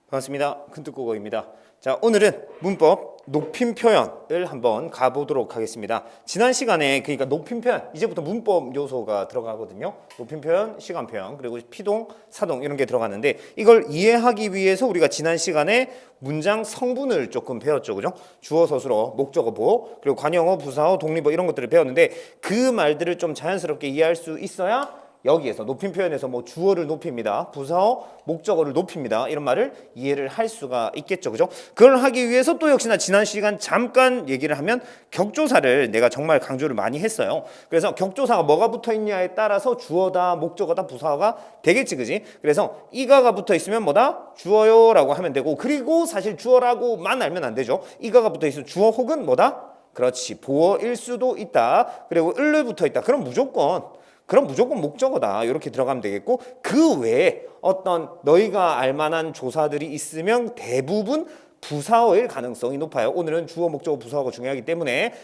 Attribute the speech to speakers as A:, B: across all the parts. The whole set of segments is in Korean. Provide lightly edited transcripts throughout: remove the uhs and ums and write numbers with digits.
A: 반갑습니다. 큰뜨국어입니다. 자, 오늘은 문법 높임 표현을 한번 가보도록 하겠습니다. 지난 시간에 그러니까 높임 표현, 이제부터 문법 요소가 들어가거든요. 높임 표현, 시간 표현, 그리고 피동, 사동 이런 게 들어가는데 이걸 이해하기 위해서 우리가 지난 시간에 문장 성분을 조금 배웠죠. 그죠? 주어, 서술어, 목적어, 보어, 그리고 관용어, 부사어, 독립어 이런 것들을 배웠는데 그 말들을 좀 자연스럽게 이해할 수 있어야 여기에서 높임 표현에서 뭐 주어를 높입니다. 부사어, 목적어를 높입니다. 이런 말을 이해를 할 수가 있겠죠. 그죠? 그걸 하기 위해서 또 역시나 지난 시간 잠깐 얘기를 하면 격조사를 내가 정말 강조를 많이 했어요. 그래서 격조사가 뭐가 붙어 있냐에 따라서 주어다, 목적어다, 부사어가 되겠지. 그지? 그래서 이가가 붙어 있으면 뭐다? 주어요라고 하면 되고, 그리고 사실 주어라고만 알면 안 되죠. 이가가 붙어 있으면 주어 혹은 뭐다? 그렇지. 보어일 수도 있다. 그리고 을을 붙어 있다. 그럼 무조건 목적어다. 이렇게 들어가면 되겠고, 그 외에 어떤 너희가 알만한 조사들이 있으면 대부분 부사어일 가능성이 높아요. 오늘은 주어, 목적어, 부사어가 중요하기 때문에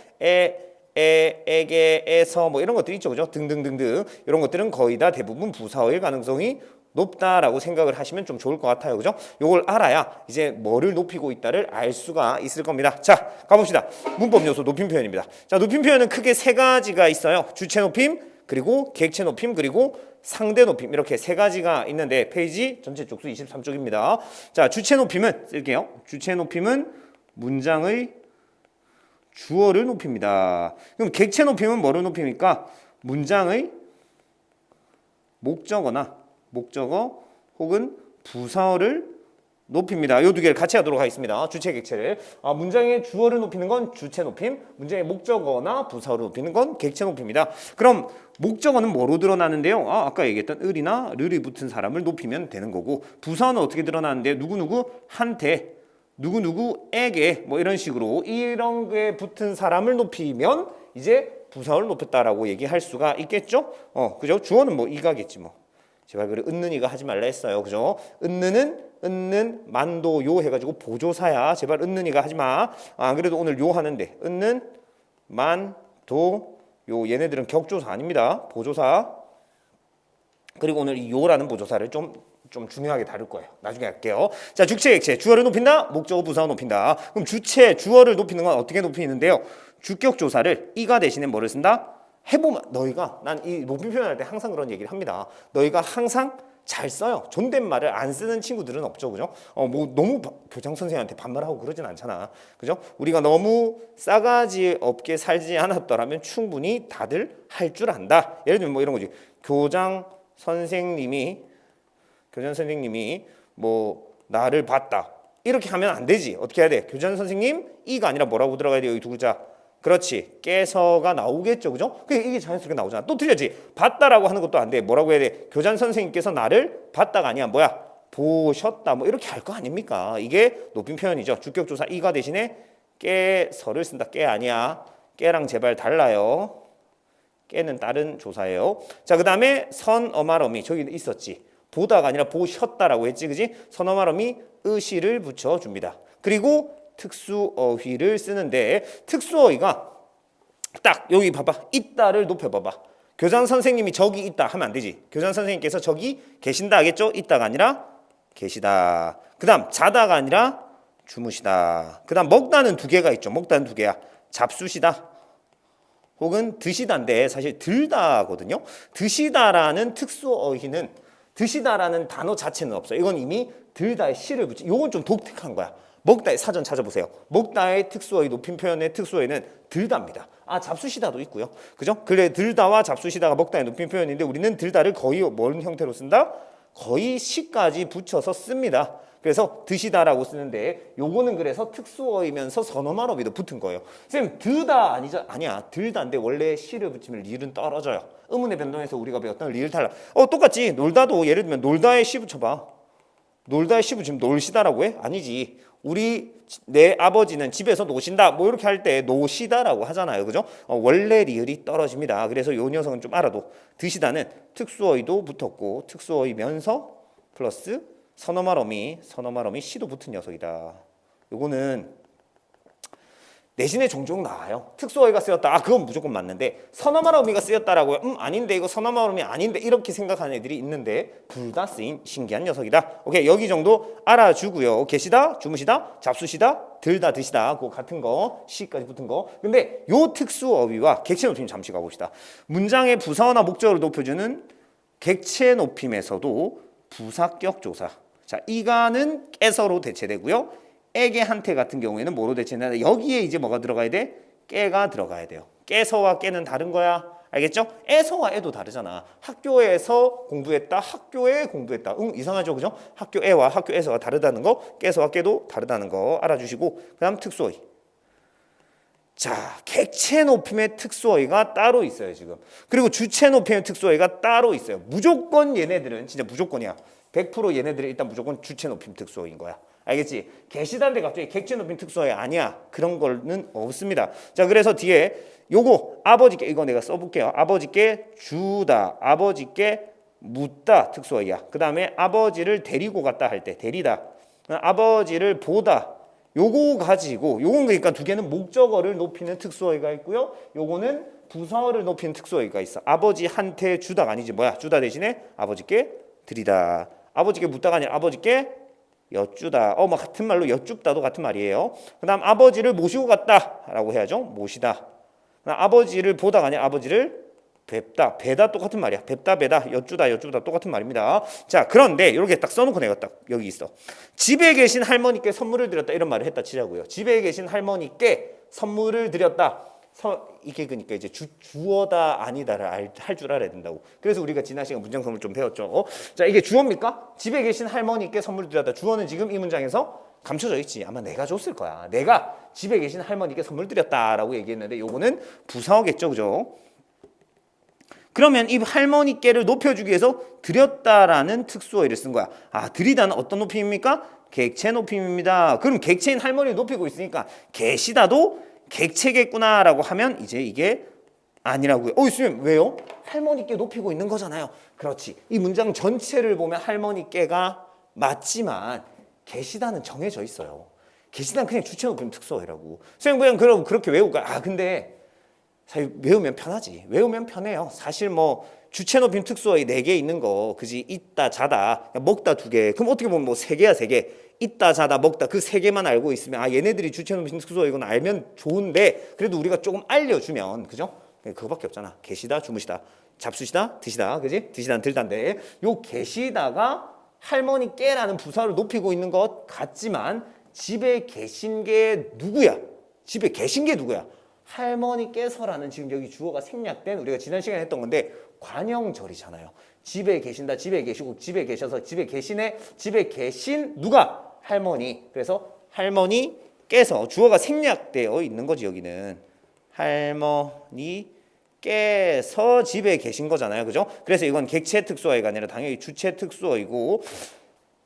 A: 에게, 에서 뭐 이런 것들이 있죠. 그죠? 등등등등 이런 것들은 거의 다 대부분 부사어일 가능성이 높다라고 생각을 하시면 좀 좋을 것 같아요. 그죠? 요걸 알아야 이제 뭐를 높이고 있다를 알 수가 있을 겁니다. 자, 가봅시다. 문법 요소 높임 표현입니다. 자, 높임 표현은 크게 세 가지가 있어요. 주체 높임, 그리고 객체 높임, 그리고 상대 높임, 이렇게 세 가지가 있는데 페이지 전체 쪽수 23쪽입니다. 자, 주체 높임은 쓸게요. 주체 높임은 문장의 주어를 높입니다. 그럼 객체 높임은 뭐를 높입니까? 문장의 목적어 혹은 부사어를 높입니다. 이 두 개를 같이 하도록 하겠습니다. 주체, 객체를. 문장의 주어를 높이는 건 주체 높임, 문장의 목적어나 부사어를 높이는 건 객체 높입니다. 그럼 목적어는 뭐로 드러나는데요? 아까 얘기했던 을이나 르이 붙은 사람을 높이면 되는 거고, 부사어는 어떻게 드러나는데 누구누구한테, 누구누구에게 뭐 이런 식으로 이런 게 붙은 사람을 높이면 이제 부사어를 높였다라고 얘기할 수가 있겠죠? 그죠? 주어는 뭐 이가겠지 뭐. 제발 그래 은는이가 하지 말라 했어요. 그죠? 은는 만도 요 해가지고 보조사야. 제발 은는이가 하지 마. 안 그래도 오늘 요 하는데 은는 만도 요 얘네들은 격조사 아닙니다. 보조사. 그리고 오늘 이 요라는 보조사를 좀 중요하게 다룰 거예요. 나중에 할게요. 자, 주체, 객체. 주어를 높인다. 목적어, 부사어 높인다. 그럼 주체, 주어를 높이는 건 어떻게 높이는데요? 주격 조사를 이가 대신에 뭐를 쓴다? 해보면 너희가 난 이 높임 표현할 때 항상 그런 얘기를 합니다. 너희가 항상 잘 써요. 존댓말을 안 쓰는 친구들은 없죠. 그죠? 뭐 너무 교장 선생님한테 반말하고 그러진 않잖아. 그죠? 우리가 너무 싸가지 없게 살지 않았더라면 충분히 다들 할 줄 안다. 예를 들면 뭐 이런 거지. 교장 선생님이 뭐 나를 봤다. 이렇게 하면 안 되지. 어떻게 해야 돼? 교장 선생님 이가 아니라 뭐라고 들어가야 돼요? 이 두 글자. 그렇지. 깨서가 나오겠죠. 그죠? 이게 자연스럽게 나오잖아. 또 틀렸지. 봤다라고 하는 것도 안 돼. 뭐라고 해야 돼? 교장 선생님께서 나를 봤다가 아니야. 뭐야? 보셨다. 뭐 이렇게 할 거 아닙니까? 이게 높임 표현이죠. 주격조사 이가 대신에 깨서를 쓴다. 깨 아니야. 깨랑 제발 달라요. 깨는 다른 조사예요. 자, 그 다음에 선어말어미. 저기 있었지. 보다가 아니라 보셨다라고 했지. 그지? 선어말어미 의시를 붙여줍니다. 그리고 특수어휘를 쓰는데 특수어휘가 딱 여기 봐봐. 있다를 높여봐봐. 교장 선생님이 저기 있다 하면 안 되지. 교장 선생님께서 저기 계신다 하겠죠? 있다가 아니라 계시다. 그 다음 자다가 아니라 주무시다. 그 다음 먹다는 두 개가 있죠. 먹다는 두 개야. 잡수시다 혹은 드시다인데 사실 들다거든요. 드시다라는 특수어휘는 드시다라는 단어 자체는 없어요. 이건 이미 들다에 시를 붙이. 이건 좀 독특한 거야. 먹다의 사전 찾아보세요. 먹다의 특수어휘 높임 표현의 특수어휘는 들다입니다. 잡수시다도 있고요. 그죠? 그래 들다와 잡수시다가 먹다의 높임 표현인데 우리는 들다를 거의 뭔 형태로 쓴다? 거의 시까지 붙여서 씁니다. 그래서 드시다라고 쓰는데 요거는 그래서 특수어이면서 선어말어미도 붙은 거예요. 쌤 드다 아니죠? 아니야. 들다인데 원래 시를 붙이면 리을은 떨어져요. 의문의 변동에서 우리가 배웠던 리을 탈락. 똑같지. 놀다도 예를 들면 놀다에 시 붙여봐. 놀다에 시 붙이면 놀시다라고 해? 아니지. 내 아버지는 집에서 노신다 뭐 이렇게 할 때 노시다라고 하잖아요. 그죠? 원래 리을이 떨어집니다. 그래서 요 녀석은 좀 알아도 드시다는 특수어휘도 붙었고 특수어휘면서 플러스 선어말어미 시도 붙은 녀석이다. 요거는 내신에 종종 나와요. 특수어휘가 쓰였다. 아, 그건 무조건 맞는데 선어말 어미가 쓰였다라고요. 아닌데 이거 선어말 어미 아닌데 이렇게 생각하는 애들이 있는데 둘 다 쓰인 신기한 녀석이다. 오케이, 여기 정도 알아주고요. 계시다, 주무시다, 잡수시다, 들다, 드시다, 그거 같은 거 시까지 붙은 거. 근데 요 특수어휘와 객체 높임 잠시 가봅시다. 문장의 부사어나 목적어를 높여주는 객체 높임에서도 부사격 조사. 자, 이가는 깨서로 대체되고요. 에게 한테 같은 경우에는 뭐로 대체되나? 여기에 이제 뭐가 들어가야 돼? 깨가 들어가야 돼요. 깨서와 깨는 다른 거야. 알겠죠? 에서와 에도 다르잖아. 학교에서 공부했다, 학교에 공부했다. 이상하죠, 그죠? 학교에와 학교에서가 다르다는 거, 깨서와 깨도 다르다는 거 알아주시고, 그다음 특수어휘. 자, 객체 높임의 특수어휘가 따로 있어요, 지금. 그리고 주체 높임의 특수어휘가 따로 있어요. 무조건 얘네들은 진짜 무조건이야. 100% 얘네들은 일단 무조건 주체 높임 특수어휘인 거야. 알겠지? 계시다인데 갑자기 객체 높임 특수어휘 아니야. 그런 거는 없습니다. 자, 그래서 뒤에 요거 아버지께 이거 내가 써볼게요. 아버지께 주다, 아버지께 묻다 특수어휘야. 그 다음에 아버지를 데리고 갔다 할 때 데리다, 아버지를 보다. 요거 가지고 요건 그러니까 두 개는 목적어를 높이는 특수어휘가 있고요. 요거는 부사어를 높이는 특수어휘가 있어. 아버지한테 주다가 아니지 뭐야? 주다 대신에 아버지께 드리다. 아버지께 묻다가 아니라 아버지께 여쭈다. 뭐 같은 말로 여쭙다도 같은 말이에요. 그다음 아버지를 모시고 갔다라고 해야죠. 모시다. 아버지를 보다가 아니라 아버지를 뵙다. 뵈다 똑같은 말이야. 뵙다 뵈다 여쭈다 여쭈다 똑같은 말입니다. 자, 그런데 이렇게 딱 써놓고 내가 딱 여기 있어. 집에 계신 할머니께 선물을 드렸다 이런 말을 했다 치자고요. 집에 계신 할머니께 선물을 드렸다. 이게 그러니까 이제 주어다 아니다를 할 줄 알아야 된다고. 그래서 우리가 지난 시간 문장 선물 좀 배웠죠. 자, 이게 주어입니까? 집에 계신 할머니께 선물 드렸다. 주어는 지금 이 문장에서 감춰져 있지. 아마 내가 줬을 거야. 내가 집에 계신 할머니께 선물 드렸다라고 얘기했는데 요거는 부사어겠죠, 그죠? 그러면 이 할머니께를 높여주기 위해서 드렸다라는 특수어휘를 쓴 거야. 아, 드리다는 어떤 높임입니까? 객체 높임입니다. 그럼 객체인 할머니를 높이고 있으니까 계시다도 객체겠구나라고 하면 이제 이게 아니라고요. 선생님 왜요? 할머니께 높이고 있는 거잖아요. 그렇지. 이 문장 전체를 보면 할머니께가 맞지만 계시다는 정해져 있어요. 계시다는 그냥 주체 높임 특수어휘라고. 선생님 그냥 그럼 그렇게 외우고 근데 사실 외우면 편하지. 외우면 편해요. 사실 뭐 주체 높임 특수어휘 4개 있는 거 그지? 있다 자다 먹다 2개. 그럼 어떻게 보면 뭐 3개야 3개. 있다 자다 먹다 그 3개만 알고 있으면 얘네들이 주체 높임 특수어휘건 알면 좋은데 그래도 우리가 조금 알려주면 그죠? 그거밖에 없잖아. 계시다 주무시다 잡수시다 드시다 그지? 드시다 들다인데 요 계시다가 할머니께라는 부사를 높이고 있는 것 같지만 집에 계신 게 누구야? 집에 계신 게 누구야? 할머니께서라는 지금 여기 주어가 생략된 우리가 지난 시간에 했던 건데 관형절이잖아요. 집에 계신다, 집에 계시고, 집에 계셔서, 집에 계시네, 집에 계신 누가? 할머니. 그래서 할머니께서 주어가 생략되어 있는 거지 여기는. 할머니께서 집에 계신 거잖아요, 그죠? 그래서 이건 객체 특수어휘가 아니라 당연히 주체 특수어휘고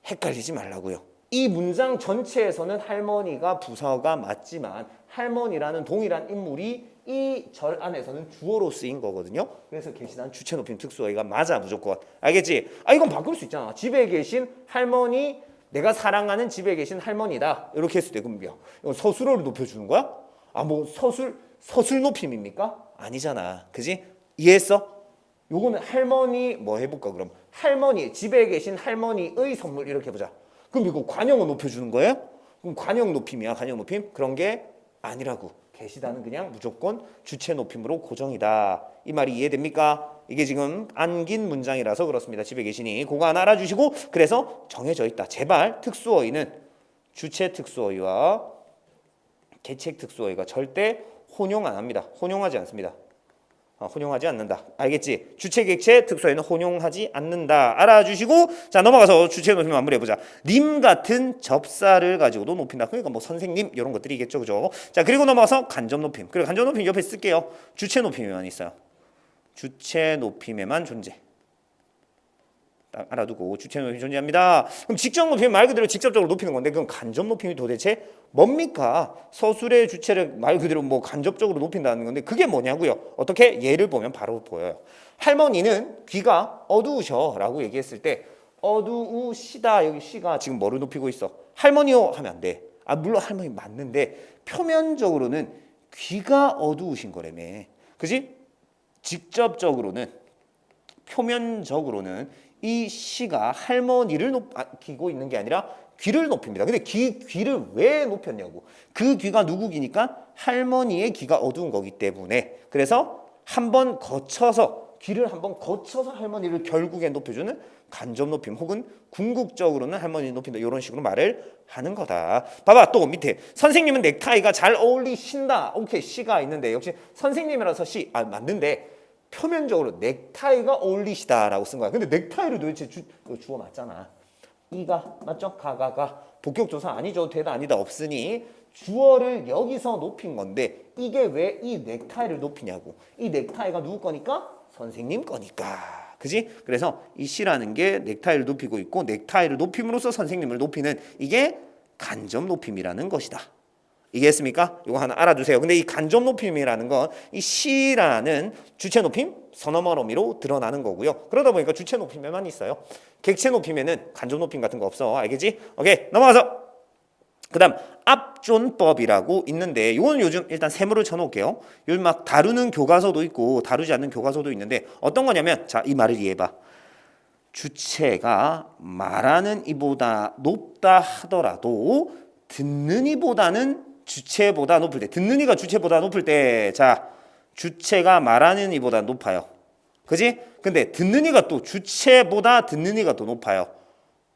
A: 헷갈리지 말라고요. 이 문장 전체에서는 할머니가 부사어가 맞지만 할머니라는 동일한 인물이 이 절 안에서는 주어로 쓰인 거거든요. 그래서 계시다는 주체 높임 특수어휘가 맞아 무조건. 알겠지? 이건 바꿀 수 있잖아. 집에 계신 할머니, 내가 사랑하는 집에 계신 할머니다. 이렇게 했을 때 그럼 이거 서술어를 높여주는 거야? 뭐 서술 높임입니까? 아니잖아. 그지? 이해했어? 요거는 할머니 뭐 해볼까 그럼? 할머니, 집에 계신 할머니의 선물 이렇게 해보자. 그럼 이거 관형을 높여주는 거예요? 그럼 관형 높임이야. 관형 높임? 그런 게 아니라고. 계시다는 그냥 무조건 주체 높임으로 고정이다. 이 말이 이해됩니까? 이게 지금 안긴 문장이라서 그렇습니다. 집에 계시니 그거 하나 알아주시고 그래서 정해져 있다. 제발 특수어휘는 주체 특수어휘와 객체 특수어휘가 절대 혼용 안 합니다. 혼용하지 않습니다. 혼용하지 않는다. 알겠지? 주체 객체 특수어휘는 혼용하지 않는다. 알아주시고 자 넘어가서 주체 높임 마무리해보자. 님 같은 접사를 가지고도 높인다. 그러니까 뭐 선생님 이런 것들이겠죠, 그죠? 자 그리고 넘어가서 간접 높임. 그리고 간접 높임 옆에 쓸게요. 주체 높임에만 있어요. 주체 높임에만 존재. 딱 알아두고 주체 높임이 존재합니다. 그럼 직접 높이면 말 그대로 직접적으로 높이는 건데 그럼 간접 높임이 도대체 뭡니까? 서술의 주체를 말 그대로 뭐 간접적으로 높인다는 건데 그게 뭐냐고요? 어떻게? 예를 보면 바로 보여요. 할머니는 귀가 어두우셔라고 얘기했을 때 어두우시다 여기 시가 지금 뭐를 높이고 있어? 할머니요 하면 안 돼. 물론 할머니 맞는데 표면적으로는 귀가 어두우신 거라며. 그지? 직접적으로는 표면적으로는 이 시가 할머니를 높이고 있는 게 아니라 귀를 높입니다. 근데 귀를 왜 높였냐고. 그 귀가 누구 귀니까 할머니의 귀가 어두운 거기 때문에. 그래서 한번 거쳐서 귀를 한번 거쳐서 할머니를 결국에 높여주는 간접 높임 혹은 궁극적으로는 할머니를 높인다. 이런 식으로 말을 하는 거다. 봐봐 또 밑에 선생님은 넥타이가 잘 어울리신다. 오케이 시가 있는데 역시 선생님이라서 시 맞는데 표면적으로 넥타이가 어울리시다라고 쓴 거야. 근데 넥타이를 도대체 주어 맞잖아. 이가 맞죠? 가가 복격조사 아니죠. 되다 아니다 없으니 주어를 여기서 높인 건데 이게 왜 이 넥타이를 높이냐고. 이 넥타이가 누구 거니까? 선생님 거니까. 그지? 그래서 이 시라는 게 넥타이를 높이고 있고 넥타이를 높임으로써 선생님을 높이는 이게 간접 높임이라는 것이다. 이해했습니까? 이거 하나 알아두세요. 근데 이 간접 높임이라는 건 이 시라는 주체 높임, 선어말 어미로 드러나는 거고요. 그러다 보니까 주체 높임에만 있어요. 객체 높임에는 간접 높임 같은 거 없어. 알겠지? 오케이, 넘어가서 그다음 압존법이라고 있는데 이건 요즘 일단 세모를 쳐놓을게요. 요즘 막 다루는 교과서도 있고 다루지 않는 교과서도 있는데 어떤 거냐면 자, 이 말을 이해해봐. 주체가 말하는 이보다 높다 하더라도 듣는 이보다는 주체보다 높을 때, 듣는 이가 주체보다 높을 때, 자, 주체가 말하는 이보다 높아요. 그지? 근데 듣는 이가 또 주체보다 듣는 이가 더 높아요.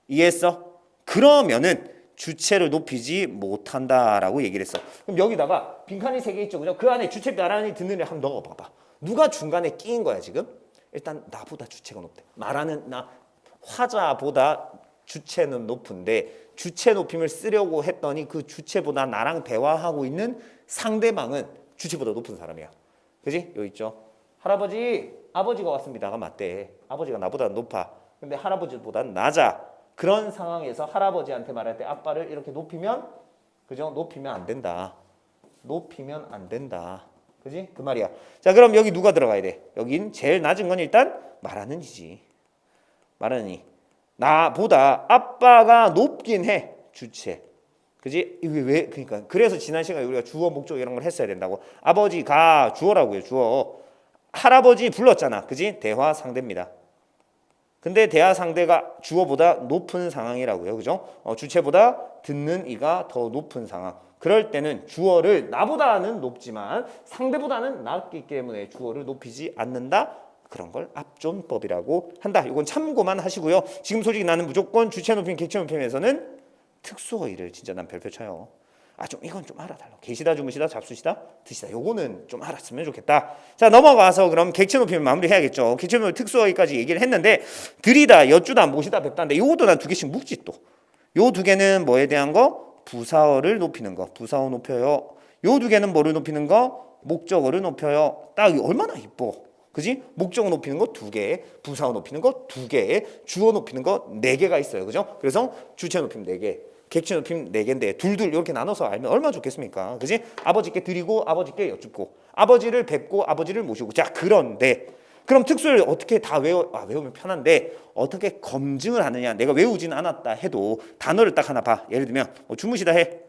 A: 이해했어? 그러면은 주체를 높이지 못한다라고 얘기를 했어. 그럼 여기다가 빈칸이 3개 있죠, 그죠? 그 안에 주체 말하는 듣는 이를 한번 넣어봐봐. 누가 중간에 끼인 거야 지금? 일단 나보다 주체가 높대. 말하는 나 화자보다 주체는 높은데 주체 높임을 쓰려고 했더니 그 주체보다 나랑 대화하고 있는 상대방은 주체보다 높은 사람이야. 그지? 여기 있죠. 할아버지, 아버지가 왔습니다가 맞대. 아버지가 나보다 높아. 근데 할아버지보다 낮아. 그런 상황에서 할아버지한테 말할 때 아빠를 이렇게 높이면, 그죠? 높이면 안 된다. 높이면 안 된다. 그지? 그 말이야. 자, 그럼 여기 누가 들어가야 돼? 여긴 제일 낮은 건 일단 말하는 이지. 말하는 이. 나보다 아빠가 높긴 해. 주체. 그지? 이게 왜? 그러니까 그래서 지난 시간에 우리가 주어 목적 이런 걸 했어야 된다고. 아버지가 주어라고요. 주어. 할아버지 불렀잖아. 그지? 대화 상대입니다. 근데 대화 상대가 주어보다 높은 상황이라고요. 그죠? 주체보다 듣는 이가 더 높은 상황. 그럴 때는 주어를 나보다는 높지만 상대보다는 낮기 때문에 주어를 높이지 않는다. 그런 걸 압존법이라고 한다. 이건 참고만 하시고요. 지금 솔직히 나는 무조건 주체 높임, 객체 높임에서는 특수어휘를 진짜 난 별표 쳐요. 좀 이건 좀 알아달라. 계시다, 주무시다, 잡수시다, 드시다. 요거는 좀 알았으면 좋겠다. 자, 넘어가서 그럼 객체 높임 마무리해야겠죠. 객체 높임 특수어휘까지 얘기를 했는데 들이다, 여쭈다, 모시다, 뵙다인데 요것도 난 2개씩 묵지 또. 요 2개는 뭐에 대한 거? 부사어를 높이는 거. 부사어 높여요. 요 2개는 뭐를 높이는 거? 목적어를 높여요. 딱 얼마나 이뻐. 그지? 목적어 높이는 거 2개, 부사어 높이는 거 2개, 주어 높이는 거 4개가 있어요. 그죠? 그래서 주체 높임 4개, 객체 높임 4개인데 둘둘 이렇게 나눠서 알면 얼마나 좋겠습니까? 그지? 아버지께 드리고 아버지께 여쭙고 아버지를 뵙고 아버지를 모시고. 자, 그런데 그럼 특수를 어떻게 다 외우면 편한데 어떻게 검증을 하느냐? 내가 외우진 않았다 해도 단어를 딱 하나 봐. 예를 들면 주무시다 해.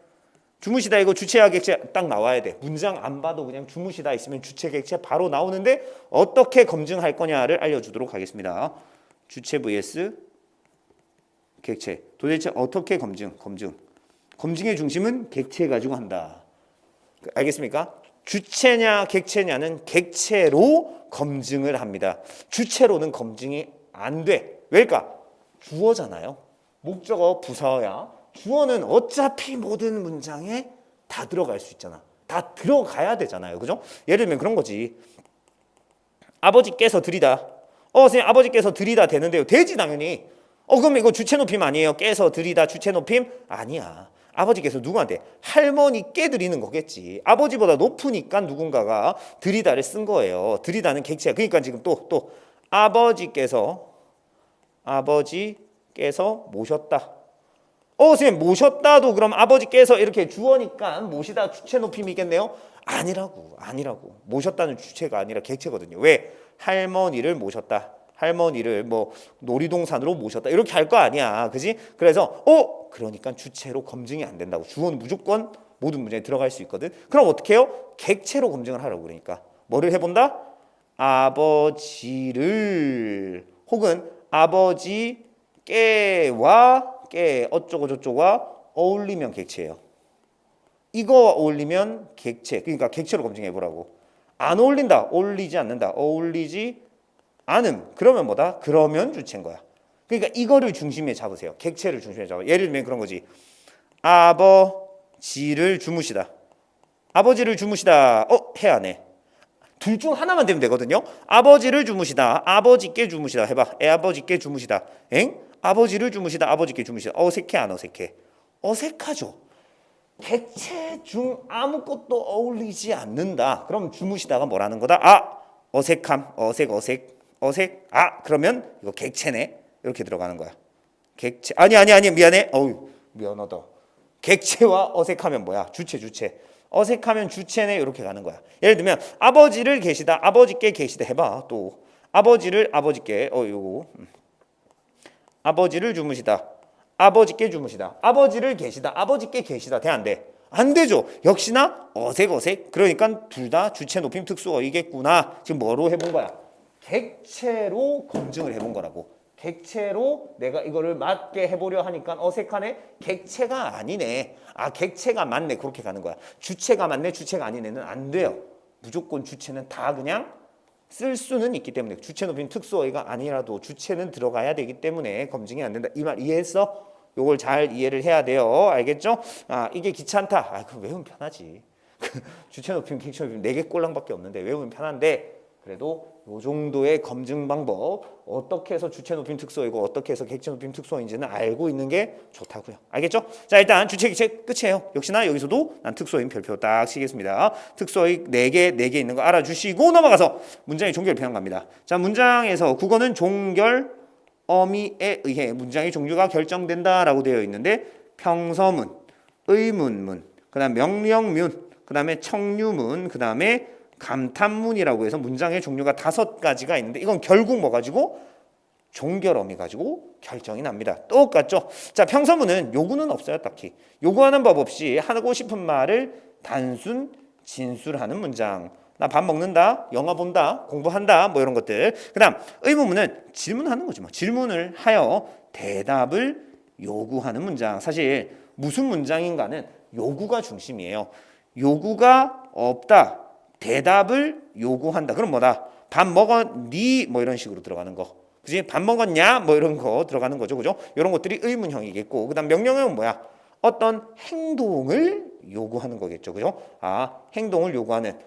A: 주무시다 이거 주체와 객체 딱 나와야 돼. 문장 안 봐도 그냥 주무시다 있으면 주체 객체 바로 나오는데 어떻게 검증할 거냐를 알려주도록 하겠습니다. 주체 vs 객체. 도대체 어떻게 검증의 중심은 객체 가지고 한다. 알겠습니까? 주체냐 객체냐는 객체로 검증을 합니다. 주체로는 검증이 안 돼. 왜일까? 주어잖아요. 목적어 부사어야. 주어는 어차피 모든 문장에 다 들어갈 수 있잖아. 다 들어가야 되잖아요. 그죠? 예를 들면 그런 거지. 아버지께서 드리다. 선생님 아버지께서 드리다 되는데요. 되지 당연히. 그럼 이거 주체 높임 아니에요? 깨서 드리다 주체 높임? 아니야. 아버지께서 누구한테? 할머니께 드리는 거겠지. 아버지보다 높으니까 누군가가 드리다를 쓴 거예요. 드리다는 객체야. 그러니까 지금 또 아버지께서 모셨다. 선생님 모셨다도 그럼 아버지께서 이렇게 주어니까 모시다 주체 높임이겠네요? 아니라고. 모셨다는 주체가 아니라 객체거든요. 왜? 할머니를 모셨다. 할머니를 뭐 놀이동산으로 모셨다 이렇게 할 거 아니야, 그지? 그래서 그러니까 주체로 검증이 안 된다고. 주어는 무조건 모든 문장에 들어갈 수 있거든. 그럼 어떻게 해요? 객체로 검증을 하라고. 그러니까 뭐를 해본다? 아버지를 혹은 아버지 깨와 깨 어쩌고 저쩌고와 어울리면 객체예요. 이거와 어울리면 객체. 그러니까 객체로 검증해 보라고. 안 어울린다. 어울리지 않는다. 어울리지 않음. 그러면 뭐다? 그러면 주체인 거야. 그러니까 이거를 중심에 잡으세요. 객체를 중심에 잡아. 예를 들면 그런 거지. 아버지를 주무시다. 아버지를 주무시다. 해야 안 해? 둘 중 하나만 되면 되거든요. 아버지를 주무시다. 아버지께 주무시다. 해봐. 아버지께 주무시다. 엥? 아버지를 주무시다. 아버지께 주무시다. 어색해 안 어색해? 어색하죠. 객체 중 아무것도 어울리지 않는다. 그럼 주무시다가 뭐라는 거다? 어색함. 어색. 그러면 이거 객체네. 이렇게 들어가는 거야. 객체. 아니 미안해. 미안하다. 객체와 어색하면 뭐야? 주체. 어색하면 주체네. 이렇게 가는 거야. 예를 들면 아버지를 계시다. 아버지께 계시다 해봐. 또 아버지를 아버지께 요거 아버지를 주무시다. 아버지께 주무시다. 아버지를 계시다. 아버지께 계시다. 돼 안 돼? 안 되죠. 역시나 어색. 그러니까 둘 다 주체 높임 특수어이겠구나. 지금 뭐로 해본 거야? 객체로 검증을 해본 거라고. 객체로 내가 이거를 맞게 해보려 하니까 어색하네. 객체가 아니네. 객체가 맞네. 그렇게 가는 거야. 주체가 맞네. 주체가 아니네는 안 돼요. 무조건 주체는 다 그냥 쓸 수는 있기 때문에 주체 높임 특수어이가 아니라도 주체는 들어가야 되기 때문에 검증이 안 된다. 이 말 이해했어? 요걸 잘 이해를 해야 돼요. 알겠죠? 이게 귀찮다. 그럼 외우면 편하지. 주체 높임, 객체 높임 4개 꼴랑밖에 없는데 외우면 편한데 그래도 요 정도의 검증 방법 어떻게 해서 주체 높임 특수어이고 어떻게 해서 객체 높임 특수어인지는 알고 있는 게 좋다고요. 알겠죠? 자, 일단 주체 객체 끝이에요. 역시나 여기서도 난 특수어인 별표 딱 치겠습니다. 특수어이 4개 있는 거 알아주시고 넘어가서 문장의 종결 표현 갑니다. 자, 문장에서 국어는 종결 어미에 의해 문장의 종류가 결정된다라고 되어 있는데 평서문, 의문문, 그다음 명령문, 그다음에 청유문, 그다음에 감탄문이라고 해서 문장의 종류가 5가지가 있는데 이건 결국 뭐 가지고 종결어미 가지고 결정이 납니다. 똑같죠? 자, 평서문은 요구는 없어요. 딱히 요구하는 법 없이 하고 싶은 말을 단순 진술하는 문장. 나 밥 먹는다, 영화 본다, 공부한다, 뭐 이런 것들. 그다음 의문문은 질문하는 거지 뭐. 질문을 하여 대답을 요구하는 문장. 사실 무슨 문장인가는 요구가 중심이에요. 요구가 없다. 대답을 요구한다. 그럼 뭐다? 밥 먹었니? 뭐 이런 식으로 들어가는 거. 그지? 밥 먹었냐? 뭐 이런 거 들어가는 거죠. 그죠? 이런 것들이 의문형이겠고. 그다음 명령형은 뭐야? 어떤 행동을 요구하는 거겠죠. 그죠? 행동을 요구하는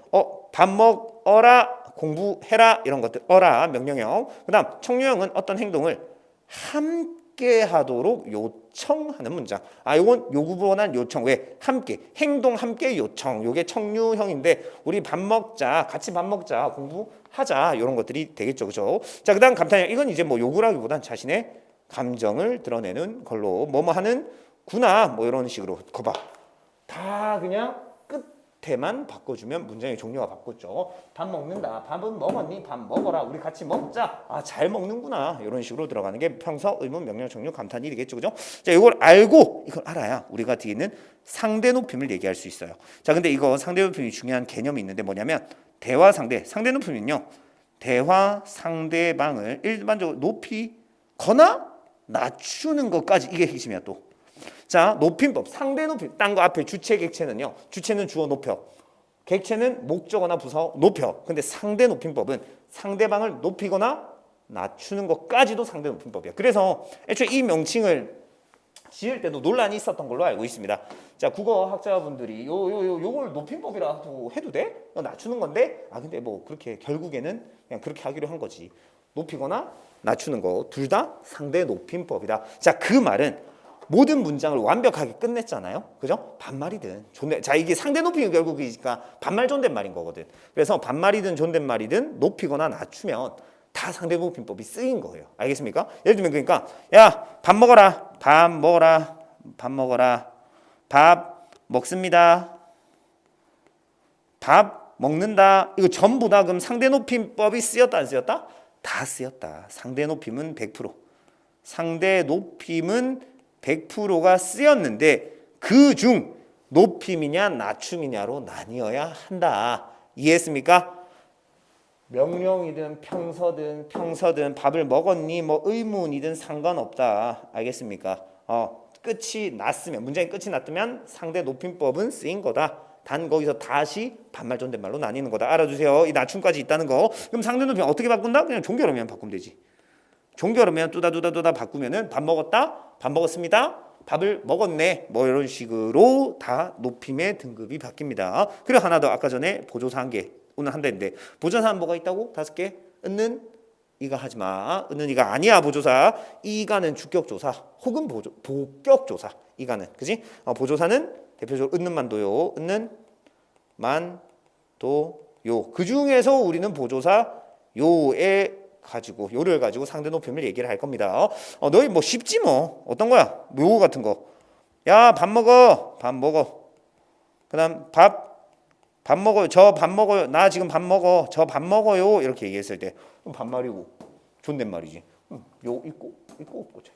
A: 밥 먹어라, 공부해라 이런 것들. 어라 명령형. 그다음 청유형은 어떤 행동을 함께 하도록 요청하는 문장. 요건 요구보다는 요청. 왜? 함께. 행동 함께 요청. 요게 청유형인데 우리 밥 먹자, 같이 밥 먹자, 공부하자 이런 것들이 되겠죠. 그죠? 자, 그다음 감탄형. 이건 이제 뭐 요구라기보단 자신의 감정을 드러내는 걸로 뭐뭐 하는 구나 뭐 이런 식으로. 거봐. 다 그냥 끝에만 바꿔주면 문장의 종류가 바뀌었죠. 밥 먹는다. 밥은 먹었니? 밥 먹어라. 우리 같이 먹자. 잘 먹는구나. 이런 식으로 들어가는 게 평서, 의문, 명령, 종류, 감탄이 되겠죠. 그죠? 자, 이걸 알고 이걸 알아야 우리가 뒤에 있는 상대 높임을 얘기할 수 있어요. 자, 근데 이거 상대 높임이 중요한 개념이 있는데 뭐냐면 대화 상대. 상대 높임은요. 대화 상대방을 일반적으로 높이거나 낮추는 것까지 이게 핵심이야 또. 자, 높임법, 상대 높임. 딴 거 앞에 주체, 객체는요. 주체는 주어 높여. 객체는 목적어나 부사어 높여. 근데 상대 높임법은 상대방을 높이거나 낮추는 것까지도 상대 높임법이야. 그래서 애초에 이 명칭을 지을 때도 논란이 있었던 걸로 알고 있습니다. 자, 국어 학자분들이 요걸 높임법이라고 해도 돼? 낮추는 건데? 근데 뭐 그렇게 결국에는 그냥 그렇게 하기로 한 거지. 높이거나 낮추는 거 둘 다 상대 높임법이다. 자, 그 말은 모든 문장을 완벽하게 끝냈잖아요. 그죠? 반말이든 존댓. 자, 이게 상대 높임이 결국이니까 반말 존댓말인 거거든. 그래서 반말이든 존댓말이든 높이거나 낮추면 다 상대 높임법이 쓰인 거예요. 알겠습니까? 예를 들면 그러니까 야, 밥 먹어라. 밥 먹어라. 밥 먹어라. 밥 먹습니다. 밥 먹는다. 이거 전부 다 그럼 상대 높임법이 쓰였다 안 쓰였다? 다 쓰였다. 상대 높임은 100%. 상대 높임은 100%가 쓰였는데 그중 높임이냐 낮춤이냐로 나뉘어야 한다. 이해했습니까? 명령이든 평서든 밥을 먹었니 뭐 의문이든 상관없다. 알겠습니까? 끝이 났으면 문장이 끝이 났으면 상대 높임법은 쓰인 거다. 단 거기서 다시 반말 존댓말로 나뉘는 거다. 알아두세요. 이 낮춤까지 있다는 거. 그럼 상대 높임 어떻게 바꾼다? 그냥 종결하면 바꾸면 되지. 종결하면 뚜다 바꾸면은 밥 먹었다, 밥 먹었습니다, 밥을 먹었네, 뭐 이런 식으로 다 높임의 등급이 바뀝니다. 그리고 하나 더, 아까 전에 보조사 한 개, 오늘 한 대인데 보조사는 뭐가 있다고? 5개. 은는 이가 하지 마. 은는 이가 아니야. 보조사. 이가는 주격조사 혹은 복격조사. 이가는 그지? 보조사는 대표적으로 은는 만도요. 은는 만도요. 그 중에서 우리는 보조사 요에 가지고 요를 가지고 상대 높임을 얘기를 할 겁니다. 너희 뭐 쉽지 뭐. 어떤 거야? 요 같은 거. 야, 밥 먹어. 밥 먹어. 그다음 밥 먹어요. 저 밥 먹어요. 나 지금 밥 먹어. 저 밥 먹어요. 이렇게 얘기했을 때 반말이고 존댓말이지. 요 있고 없고 차이.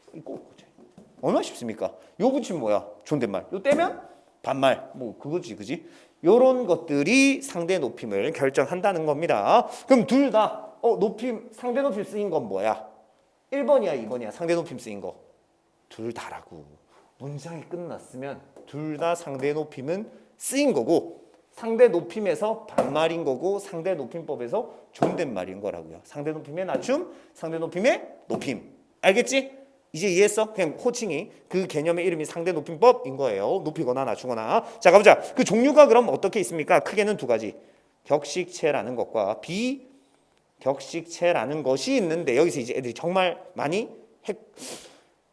A: 얼마나 쉽습니까? 요 붙이면 뭐야? 존댓말. 요 떼면 반말. 뭐 그거지, 그지? 요런 것들이 상대 높임을 결정한다는 겁니다. 그럼 둘 다 높임, 상대 높임 쓰인 건 뭐야? 1번이야 2번이야? 상대 높임 쓰인 거 둘 다라고. 문장이 끝났으면 둘 다 상대 높임은 쓰인 거고, 상대 높임에서 반말인 거고 상대 높임법에서 존댓말인 거라고요. 상대 높임의 낮춤, 상대 높임의 높임. 알겠지? 이제 이해했어? 그냥 호칭이 그 개념의 이름이 상대 높임법인 거예요. 높이거나 낮추거나. 자, 가보자. 그 종류가 그럼 어떻게 있습니까? 크게는 두 가지. 격식체라는 것과 비격식체라는 것이 있는데, 여기서 이제 애들이 정말 많이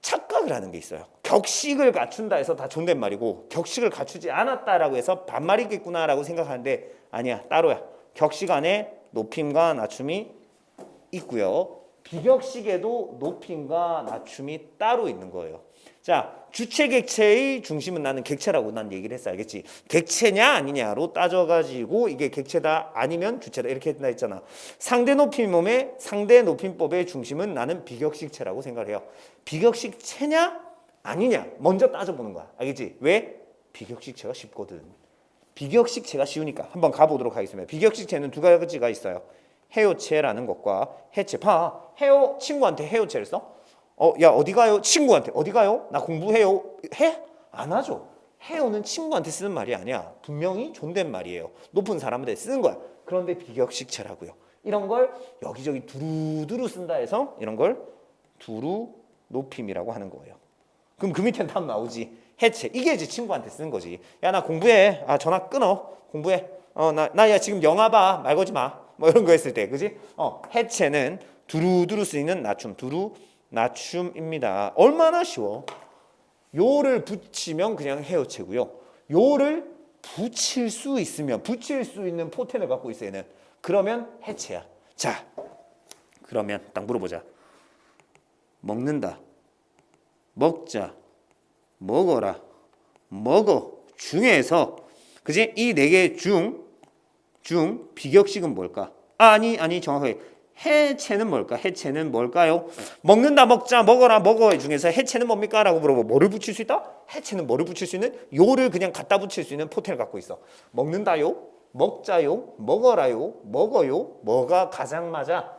A: 착각을 하는 게 있어요. 격식을 갖춘다 해서 다 존댓말이고 격식을 갖추지 않았다라고 해서 반말이겠구나라고 생각하는데 아니야. 따로야. 격식 안에 높임과 낮춤이 있고요. 비격식에도 높임과 낮춤이 따로 있는 거예요. 자, 주체 객체의 중심은 나는 객체라고 난 얘기를 했어. 알겠지? 객체냐 아니냐로 따져가지고 이게 객체다 아니면 주체다 이렇게 했다 했잖아. 상대 높임법의 중심은 나는 비격식체라고 생각을 해요. 비격식체냐 아니냐 먼저 따져보는 거야. 알겠지? 왜? 비격식체가 쉽거든. 비격식체가 쉬우니까 한번 가보도록 하겠습니다. 비격식체는 두 가지가 있어요. 해요체라는 것과 해체. 봐. 해요, 친구한테 해요체를 써? 야, 어디 가요? 친구한테. 어디 가요? 나 공부해요. 해? 안 하죠. 해요는 친구한테 쓰는 말이 아니야. 분명히 존댓말이에요. 높은 사람한테 쓰는 거야. 그런데 비격식체라고요. 이런 걸 여기저기 두루두루 쓴다 해서 이런 걸 두루 높임이라고 하는 거예요. 그럼 그 밑에는 답 나오지. 해체. 이게 이제 친구한테 쓰는 거지. 야, 나 공부해. 아, 전화 끊어. 공부해. 나 야, 지금 영화 봐. 말 걸지 마. 뭐 이런 거 했을 때, 그지? 해체는 두루두루 쓰이는 낮춤, 두루 낮춤입니다. 얼마나 쉬워. 요를 붙이면 그냥 해요체고요. 요를 붙일 수 있으면, 붙일 수 있는 포텐을 갖고 있어 얘는. 그러면 해체야. 자, 그러면 딱 물어보자. 먹는다, 먹자, 먹어라, 먹어 중에서, 그지? 이 네 개 중 비격식은 뭘까? 아니 정확하게 해체는 뭘까? 해체는 뭘까요? 먹는다, 먹자, 먹어라, 먹어 중에서 해체는 뭡니까? 라고 물어보면 뭐를 붙일 수 있다? 해체는 뭐를 붙일 수 있는? 요를 그냥 갖다 붙일 수 있는 포텐을 갖고 있어. 먹는다요, 먹자요, 먹어라요, 먹어요. 뭐가 가장 맞아?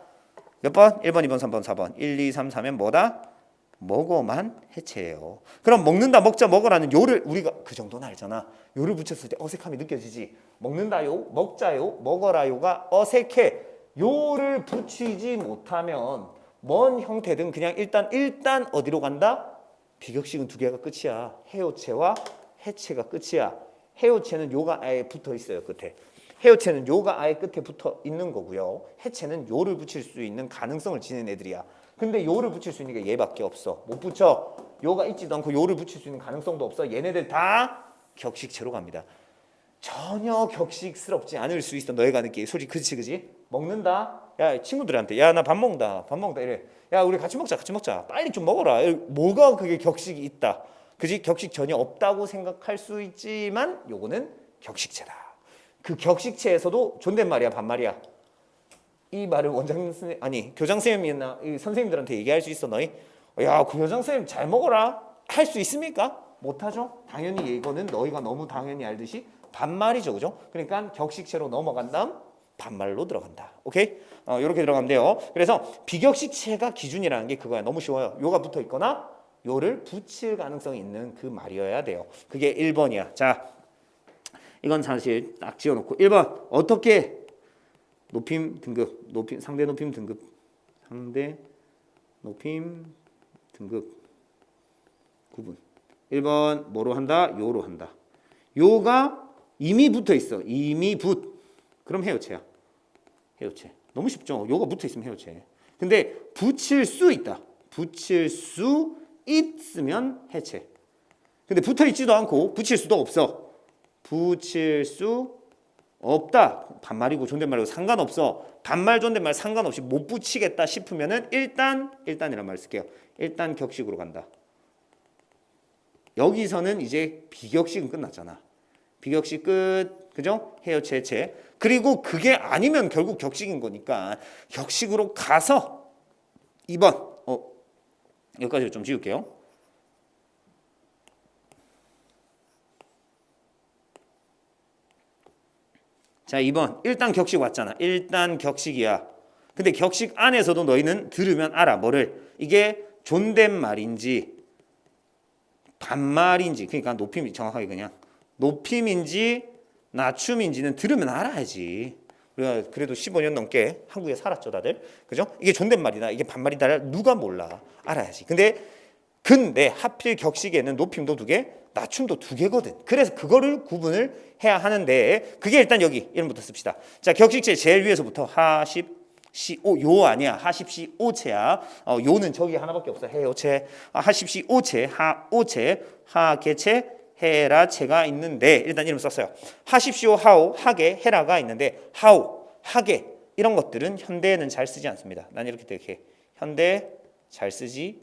A: 몇 번? 1번, 2번, 3번, 4번. 1, 2, 3, 4면 뭐다? 먹어만 해체예요. 그럼 먹는다, 먹자, 먹어라는 요를 우리가 그 정도는 알잖아. 요를 붙였을 때 어색함이 느껴지지. 먹는다요, 먹자요, 먹어라요가 어색해. 요를 붙이지 못하면 뭔 형태든 그냥 일단 어디로 간다? 비격식은 두 개가 끝이야. 해요체와 해체가 끝이야. 해요체는 요가 아예 붙어 있어요, 끝에. 해요체는 요가 아예 끝에 붙어 있는 거고요. 해체는 요를 붙일 수 있는 가능성을 지닌 애들이야. 근데 요를 붙일 수 있는 게 얘밖에 없어. 못 붙여. 요가 있지도 않고 요를 붙일 수 있는 가능성도 없어. 얘네들 다 격식체로 갑니다. 전혀 격식스럽지 않을 수 있어. 너희가 느끼기. 솔직히 그치? 먹는다. 야, 친구들한테 야, 나 밥 먹는다 이래. 야, 우리 같이 먹자. 빨리 좀 먹어라. 뭐가 그게 격식이 있다. 그지? 격식 전혀 없다고 생각할 수 있지만 요거는 격식체다. 그 격식체에서도 존댓말이야, 반말이야? 이 말을 원장님 아니 교장 선생님이나 이 선생님들한테 얘기할 수 있어 너희? 야, 그 교장 선생님 잘 먹어라 할 수 있습니까? 못하죠. 당연히 이거는 너희가 너무 당연히 알듯이 반말이죠, 그죠? 그러니까 격식체로 넘어간 다음 반말로 들어간다. 오케이? 이렇게 들어가면 돼요. 그래서 비격식체가 기준이라는 게 그거야. 너무 쉬워요. 요가 붙어 있거나 요를 붙일 가능성이 있는 그 말이어야 돼요. 그게 1번이야. 자, 이건 사실 딱 지어놓고 1번 어떻게 높임 등급, 상대 높임 등급, 상대 높임 등급 구분. 1번 뭐로 한다? 요로 한다. 요가 이미 붙어 있어. 이미 붙. 그럼 해요체야. 해요체. 너무 쉽죠? 요가 붙어 있으면 해요체. 근데 붙일 수 있다. 붙일 수 있으면 해체. 근데 붙어 있지도 않고 붙일 수도 없어. 붙일 수 없다. 반말이고 존댓말이고 상관없어. 반말 존댓말 상관없이 못 붙이겠다 싶으면은 일단이란 말 쓸게요. 일단 격식으로 간다. 여기서는 이제 비격식은 끝났잖아. 비격식 끝. 그죠? 해요체 해체. 그리고 그게 아니면 결국 격식인 거니까 격식으로 가서 2번. 여기까지 좀 지울게요. 자, 2번. 일단 격식 왔잖아. 일단 격식이야. 근데 격식 안에서도 너희는 들으면 알아. 뭐를? 이게 존댓말인지 반말인지, 그러니까 높임이 정확하게 그냥 높임인지 낮춤인지는 들으면 알아야지. 우리가 그래도 15년 넘게 한국에 살았죠, 다들. 그죠? 이게 존댓말이다, 이게 반말이다, 누가 몰라. 알아야지. 근데 하필 격식에는 높임도 2개, 낮춤도 2개거든. 그래서 그거를 구분을 해야 하는데 그게 일단 여기 이름부터 씁시다. 자, 격식체 제일 위에서부터 하십시오. 요 아니야. 하십시오체야. 요는 저기 하나밖에 없어. 해요체. 하십시오체, 하오체, 하계체, 헤라체가 있는데 일단 이름 썼어요. 하십시오, 하오, 하게, 헤라가 있는데 하오, 하게 이런 것들은 현대에는 잘 쓰지 않습니다. 난 이렇게 되게 현대 잘 쓰지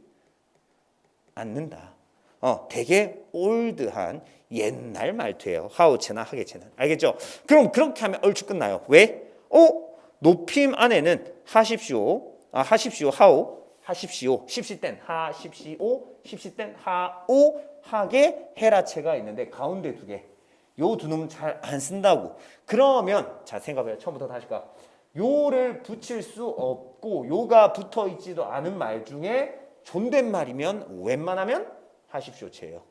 A: 않는다. 되게 올드한 옛날 말투예요. 하오체나 하게체는. 알겠죠? 그럼 그렇게 하면 얼추 끝나요. 왜? 높임 안에는 하십시오, 하오, 하십시오, 십시땐 하십시오, 십시땐 하오, 하게, 헤라체가 있는데 가운데 2개. 요 2놈은 잘 안 쓴다고. 그러면 자 생각해요. 처음부터 다시 가. 요를 붙일 수 없고 요가 붙어 있지도 않은 말 중에 존댓말이면 웬만하면 하십시오체예요.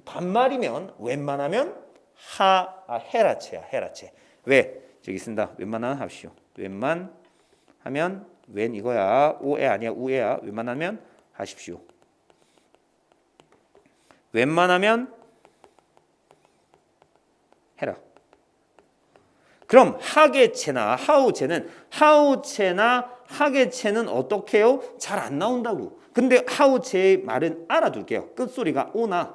A: 반말이면 웬만하면 헤라체야. 헤라체. 왜? 저기 쓴다. 웬만하면 합시오. 웬만하면 웬 이거야. 오에 아니야. 우에야. 웬만하면 하십시오. 웬만하면 해라. 그럼 하계체나 하우체나 하계체는 어떻게 해요? 잘 안 나온다고. 근데 하우체의 말은 알아둘게요. 끝소리가 오나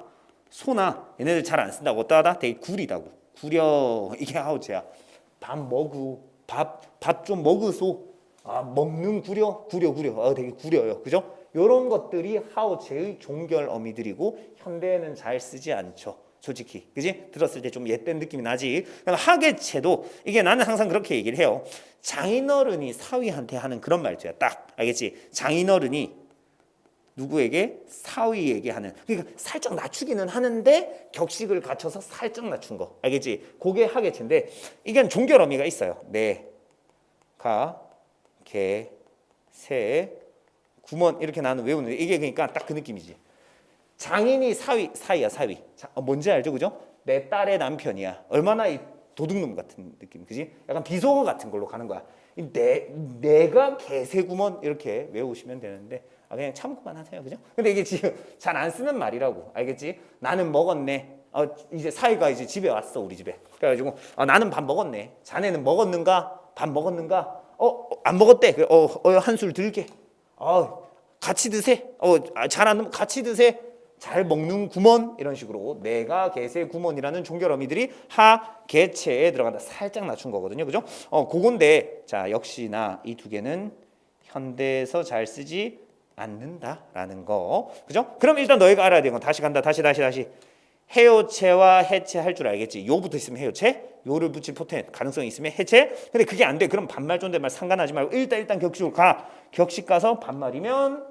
A: 소나 얘네들 잘 안 쓴다고. 어떠하다? 되게 구리다고. 구려. 이게 하우체야. 밥 먹으. 밥 좀 먹으소. 먹는 구려. 되게 구려요. 그죠? 이런 것들이 하우체의 종결 어미들이고 현대에는 잘 쓰지 않죠. 솔직히. 그지? 들었을 때 좀 옛된 느낌이 나지. 하계체도 이게 나는 항상 그렇게 얘기를 해요. 장인어른이 사위한테 하는 그런 말투야. 딱. 알겠지? 장인어른이 누구에게? 사위에게 하는. 그러니까 살짝 낮추기는 하는데 격식을 갖춰서 살짝 낮춘 거. 알겠지? 그게 하계체인데 이게 종결 어미가 있어요. 네. 가, 개, 세, 구먼 이렇게 나는 외우는데 이게 그러니까 딱 그 느낌이지. 장인이 사위야. 뭔지 알죠, 그죠? 내 딸의 남편이야. 얼마나 이 도둑놈 같은 느낌, 그지? 약간 비속어 같은 걸로 가는 거야. 내가 개새구먼 이렇게 외우시면 되는데 그냥 참고만 하세요, 그죠? 근데 이게 지금 잘 안 쓰는 말이라고, 알겠지? 나는 먹었네. 이제 사위가 이제 집에 왔어, 우리 집에. 그래가지고 나는 밥 먹었네. 자네는 먹었는가? 밥 먹었는가? 안 먹었대. 그래, 한술 들게. 같이 드세. 잘 안 같이 드세. 잘 먹는 구먼 이런 식으로 내가 개새 구먼이라는 종결 어미들이 하계체에 들어간다. 살짝 낮춘 거거든요, 그죠? 그건데 자 역시나 이 2개는 현대에서 잘 쓰지 않는다라는 거, 그죠? 그럼 일단 너희가 알아야 되는 건 다시 간다. 다시 해요체와 해체할 줄 알겠지. 요부터 있으면 해요체, 요를 붙일 포텐 가능성이 있으면 해체. 근데 그게 안 돼. 그럼 반말 존댓말 상관하지 말고 일단 격식으로 가. 격식 가서 반말이면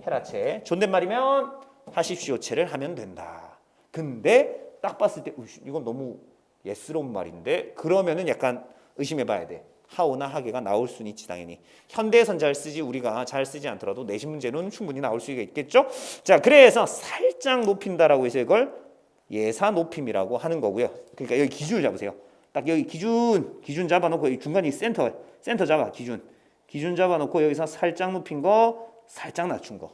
A: 해라체, 존댓말이면 하십시오체를 하면 된다. 근데 딱 봤을 때 이건 너무 예스러운 말인데 그러면은 약간 의심해봐야 돼. 하오나 하게가 나올 수는 있지 당연히. 현대에선 잘 쓰지 우리가 잘 쓰지 않더라도 내신 문제는 충분히 나올 수 있겠죠. 자, 그래서 살짝 높인다라고 해서 이걸 예사 높임이라고 하는 거고요. 그러니까 여기 기준을 잡으세요. 딱 여기 기준 잡아놓고 이 중간이 센터 잡아. 기준 잡아놓고 여기서 살짝 높인 거, 살짝 낮춘 거,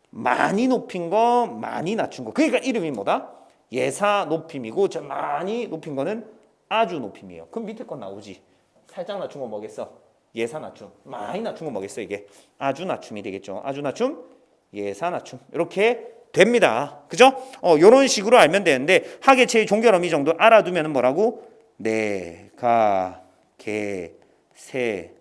A: 많이 높인 거, 많이 낮춘 거. 그러니까 이름이 뭐다? 예사 높임이고 저 많이 높인 거는 아주 높임이에요. 그럼 밑에 건 나오지. 살짝 낮춘 거 뭐겠어? 예사 낮춤. 많이 낮춘 거 뭐겠어? 이게 아주 낮춤이 되겠죠. 아주 낮춤, 예사 낮춤. 이렇게 됩니다. 그죠? 요런 식으로 알면 되는데 하계체의 종결 어미 정도 알아두면 뭐라고? 네, 가, 개, 세,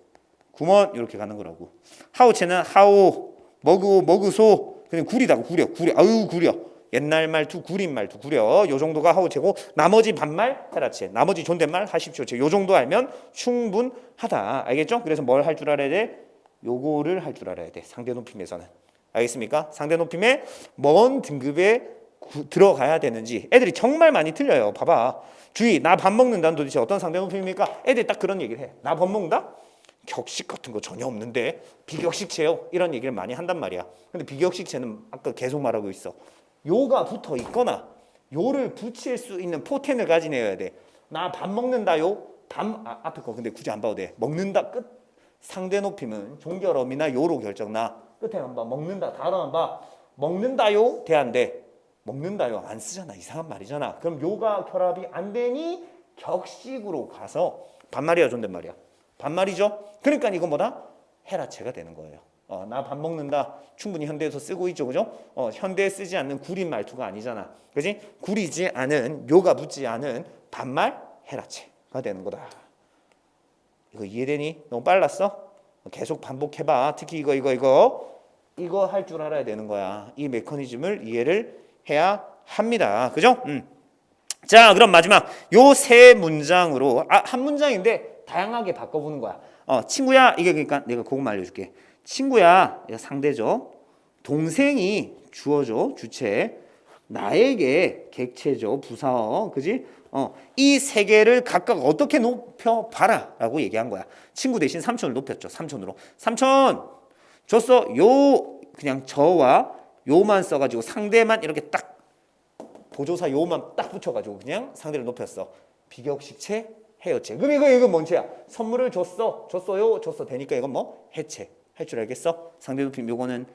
A: 구먼 이렇게 가는 거라고. 하오체는 하오, 머그소 그냥 구리다고 구려. 아유 구려. 옛날 말투, 구린 말투 구려. 요 정도가 하오체고 나머지 반말 해라체, 나머지 존댓말 하십시오체. 요 정도 알면 충분하다. 알겠죠? 그래서 뭘 할 줄 알아야 돼? 요거를 할 줄 알아야 돼. 상대 높임에서는. 알겠습니까? 상대 높임에 뭔 등급에 들어가야 되는지 애들이 정말 많이 틀려요. 봐봐. 주의, 나 밥 먹는다는 도대체 어떤 상대 높임입니까? 애들이 딱 그런 얘기를 해. 나 밥 먹는다? 격식 같은 거 전혀 없는데 비격식체요? 이런 얘기를 많이 한단 말이야. 근데 비격식체는 아까 계속 말하고 있어. 요가 붙어 있거나 요를 붙일 수 있는 포텐을 가진 애여야 돼. 나 밥 먹는다요? 앞에 거 근데 굳이 안 봐도 돼. 먹는다 끝. 상대 높임은 종결어미나 요로 결정. 나 끝에 안 봐. 먹는다 다음 안 봐. 먹는다요? 돼 안 돼? 먹는다요 안 쓰잖아. 이상한 말이잖아. 그럼 요가 결합이 안 되니 격식으로 가서 반말이야 존댓말이야? 반말이죠. 그러니까 이거 뭐다? 해라체가 되는 거예요. 나 밥 먹는다. 충분히 현대에서 쓰고 있죠, 그죠? 현대에 쓰지 않는 구린 말투가 아니잖아, 그지? 구리지 않은 요가 붙지 않은 반말 해라체가 되는 거다. 이거 이해되니? 너무 빨랐어? 계속 반복해봐. 특히 이거 할 줄 알아야 되는 거야. 이 메커니즘을 이해를 해야 합니다, 그죠? 자, 그럼 마지막 요 세 문장으로 한 문장인데 다양하게 바꿔보는 거야. 친구야, 이게 그러니까 내가 그것만 알려줄게. 친구야, 상대죠. 동생이 주어죠, 주체. 나에게 객체죠, 부사어, 그지? 이 세 개를 각각 어떻게 높여봐라라고 얘기한 거야. 친구 대신 삼촌을 높였죠, 삼촌으로. 삼촌 줬어. 요 그냥 저와 요만 써가지고 상대만 이렇게 딱 보조사 요만 딱 붙여가지고 그냥 상대를 높였어. 비격식체, 해여체. 그럼 이거 뭔체야? 선물을 줬어요, 줬어 되니까 이건 뭐 해체. 할 줄 알겠어? 상대 높임 요거는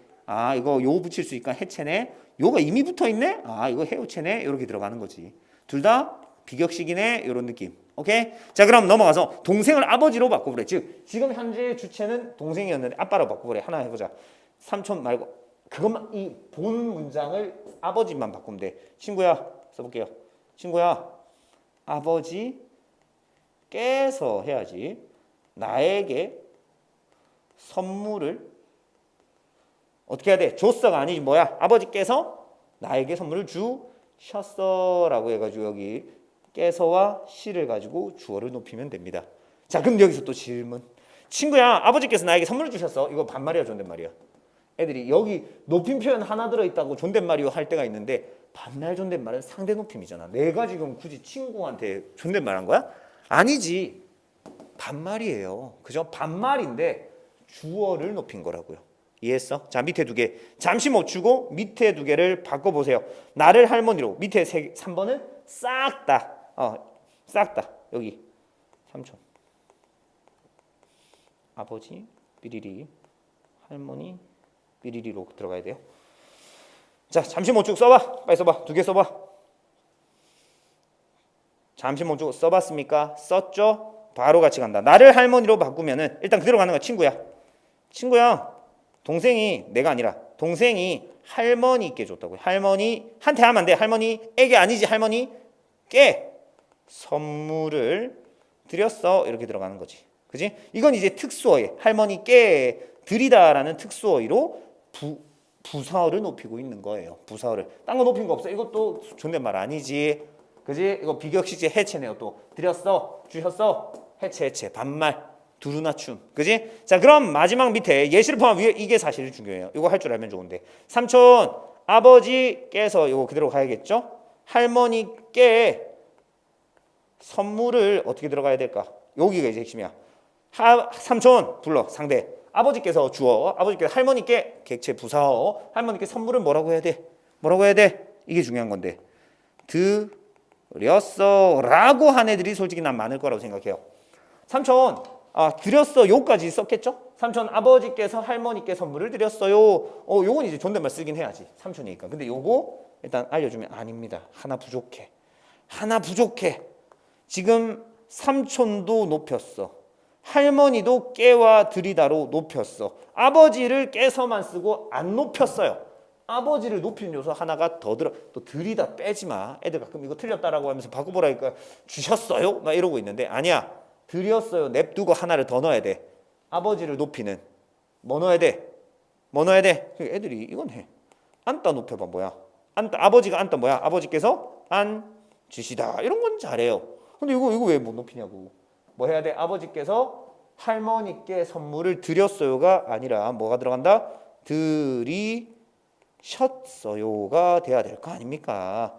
A: 이거 요 붙일 수 있으니까 해체네. 요가 이미 붙어 있네. 이거 해여체네. 이렇게 들어가는 거지. 둘 다 비격식이네. 이런 느낌. 오케이? 자, 그럼 넘어가서 동생을 아버지로 바꿔보래. 즉 지금 현재 주체는 동생이었는데 아빠로 바꿔보래. 하나 해보자. 삼촌 말고 그것만 이 본 문장을 아버지만 바꾸면 돼. 친구야 써볼게요. 친구야 아버지께서 해야지. 나에게 선물을 어떻게 해야 돼? 줬어가 아니지 뭐야? 아버지께서 나에게 선물을 주셨어라고 해가지고 여기 깨서와 시를 가지고 주어를 높이면 됩니다. 자, 그럼 여기서 또 질문. 친구야, 아버지께서 나에게 선물을 주셨어. 이거 반말이야, 존댓말이야? 애들이 여기 높임 표현 하나 들어있다고 존댓말이요 할 때가 있는데 반말 존댓말은 상대 높임이잖아. 내가 지금 굳이 친구한테 존댓말한 거야? 아니지. 반말이에요. 그죠? 반말인데 주어를 높인 거라고요. 이해했어? 자, 밑에 두 개. 잠시 멈추고 밑에 두 개를 바꿔보세요. 나를 할머니로. 밑에 3번은 싹 다. 싹 다. 여기 삼촌. 아버지 삐리리. 할머니 삐리리로 들어가야 돼요. 자, 잠시 멈추고 써봐. 빨리 써봐. 두 개 써봐. 잠시 멈추고 써봤습니까? 썼죠? 바로 같이 간다. 나를 할머니로 바꾸면은 일단 그대로 가는 거야. 친구야, 동생이 내가 아니라 동생이 할머니께 줬다고요. 할머니한테 하면 안 돼. 할머니에게 아니지. 할머니께 선물을 드렸어. 이렇게 들어가는 거지. 그지? 이건 이제 특수어에 할머니께 드리다라는 특수어로 부사어를 높이고 있는 거예요. 부사어를. 딴 거 높인 거 없어. 이것도 존댓말 아니지. 그지? 이거 비격식제 해체네요. 또 드렸어, 주셨어, 해체, 반말, 두루나춤. 그지? 자, 그럼 마지막 밑에 예시를 포함 위에 이게 사실 중요해요. 이거 할 줄 알면 좋은데. 삼촌, 아버지께서 이거 그대로 가야겠죠? 할머니께 선물을 어떻게 들어가야 될까? 여기가 이제 핵심이야. 삼촌 불러 상대. 아버지께서 주어, 아버지께서 할머니께 객체 부사어, 할머니께 선물을 뭐라고 해야 돼? 뭐라고 해야 돼? 이게 중요한 건데. 드렸어라고 한 애들이 솔직히 난 많을 거라고 생각해요. 삼촌, 드렸어 요까지 썼겠죠? 삼촌 아버지께서 할머니께 선물을 드렸어요. 요건 이제 존댓말 쓰긴 해야지. 삼촌이니까. 근데 요거 일단 알려주면 아닙니다. 하나 부족해. 지금 삼촌도 높였어. 할머니도 깨와 드리다로 높였어. 아버지를 깨서만 쓰고 안 높였어요. 아버지를 높이는 요소 하나가 더 들어. 또 드리다 빼지 마. 애들 가끔 이거 틀렸다라고 하면서 바꿔보라니까 주셨어요? 막 이러고 있는데 아니야. 드렸어요. 냅두고 하나를 더 넣어야 돼. 아버지를 높이는 뭐 넣어야 돼? 애들이 이건 해. 앉다 높여봐 뭐야? 앉다 아버지가 앉다 뭐야? 아버지께서 앉으시다. 이런 건 잘해요. 근데 이거 왜 못 높이냐고. 뭐 해야 돼? 아버지께서 할머니께 선물을 드렸어요가 아니라 뭐가 들어간다? 드리셨어요가 돼야 될 거 아닙니까?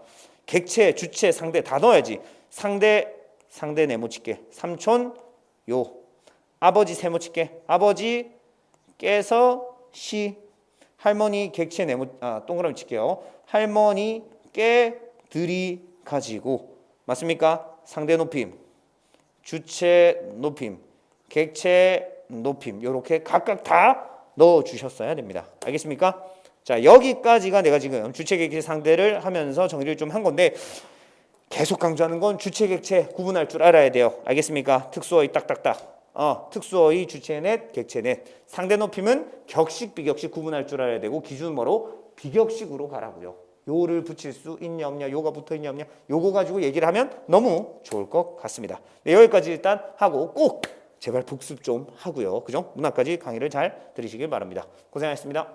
A: 객체, 주체, 상대 다 넣어야지. 상대 네모칠게. 삼촌 요. 아버지 세모칠게. 아버지께서 시. 할머니 객체 동그라미 칠게요. 할머니께 드리 가지고 맞습니까? 상대 높임, 주체 높임, 객체 높임 이렇게 각각 다 넣어주셨어야 됩니다. 알겠습니까? 자 여기까지가 내가 지금 주체, 객체, 상대를 하면서 정리를 좀 한 건데 계속 강조하는 건 주체, 객체 구분할 줄 알아야 돼요. 알겠습니까? 특수어의 딱딱딱. 특수어의 주체 넷, 객체 넷. 상대 높임은 격식, 비격식 구분할 줄 알아야 되고 기준 뭐로? 비격식으로 가라고요. 요를 붙일 수 있냐 없냐, 요가 붙어 있냐 없냐, 요거 가지고 얘기를 하면 너무 좋을 것 같습니다. 네, 여기까지 일단 하고 꼭 제발 복습 좀 하고요. 그죠? 문학까지 강의를 잘 들으시길 바랍니다. 고생하셨습니다.